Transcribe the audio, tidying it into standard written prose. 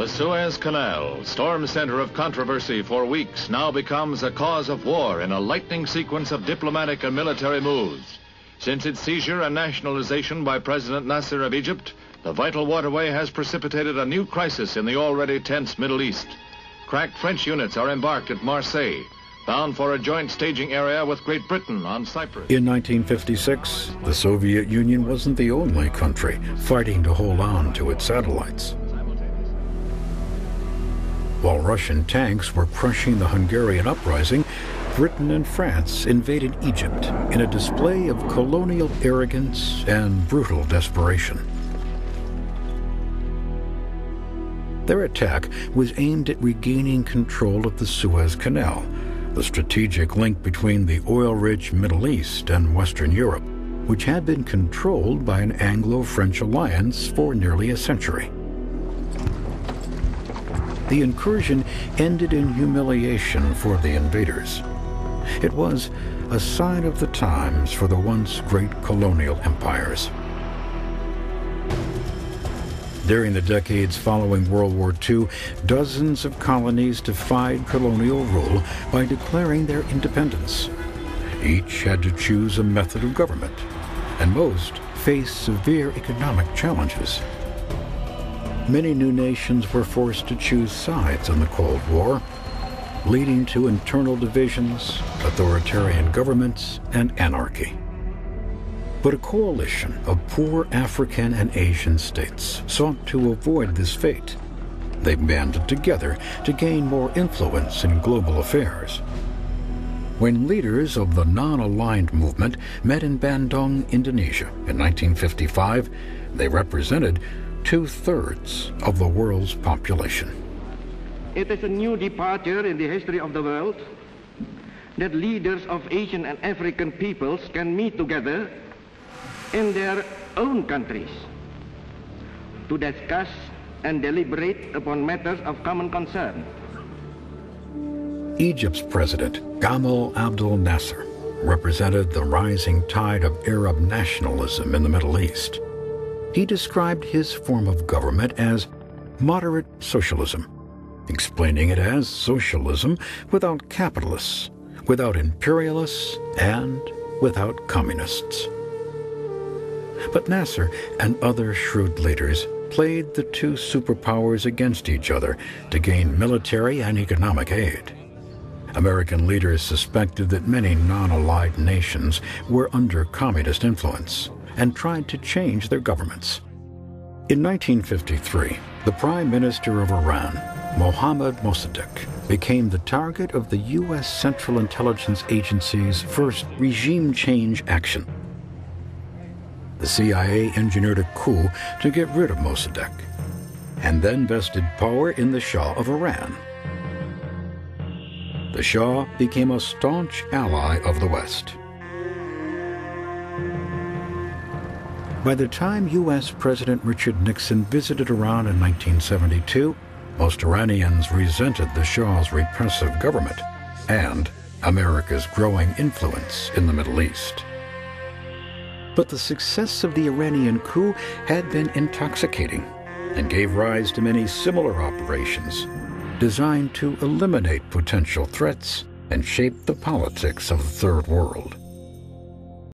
The Suez Canal, storm center of controversy for weeks, now becomes a cause of war in a lightning sequence of diplomatic and military moves. Since its seizure and nationalization by President Nasser of Egypt, the vital waterway has precipitated a new crisis in the already tense Middle East. Crack French units are embarked at Marseille, bound for a joint staging area with Great Britain on Cyprus. In 1956, the Soviet Union wasn't the only country fighting to hold on to its satellites. While Russian tanks were crushing the Hungarian uprising, Britain and France invaded Egypt in a display of colonial arrogance and brutal desperation. Their attack was aimed at regaining control of the Suez Canal, the strategic link between the oil-rich Middle East and Western Europe, which had been controlled by an Anglo-French alliance for nearly a century. The incursion ended in humiliation for the invaders. It was a sign of the times for the once great colonial empires. During the decades following World War II, dozens of colonies defied colonial rule by declaring their independence. Each had to choose a method of government, and most faced severe economic challenges. Many new nations were forced to choose sides in the Cold War, leading to internal divisions, authoritarian governments, and anarchy. But a coalition of poor African and Asian states sought to avoid this fate. They banded together to gain more influence in global affairs. When leaders of the non-aligned movement met in Bandung, Indonesia in 1955, they represented 2/3 of the world's population. It is a new departure in the history of the world that leaders of Asian and African peoples can meet together in their own countries to discuss and deliberate upon matters of common concern. Egypt's president, Gamal Abdel Nasser, represented the rising tide of Arab nationalism in the Middle East. He described his form of government as moderate socialism, explaining it as socialism without capitalists, without imperialists, and without communists. But Nasser and other shrewd leaders played the two superpowers against each other to gain military and economic aid. American leaders suspected that many non-allied nations were under communist influence and tried to change their governments. In 1953, the Prime Minister of Iran, Mohammad Mossadegh, became the target of the U.S. Central Intelligence Agency's first regime change action. The CIA engineered a coup to get rid of Mossadegh, and then vested power in the Shah of Iran. The Shah became a staunch ally of the West. By the time U.S. President Richard Nixon visited Iran in 1972, most Iranians resented the Shah's repressive government and America's growing influence in the Middle East. But the success of the Iranian coup had been intoxicating and gave rise to many similar operations designed to eliminate potential threats and shape the politics of the Third World.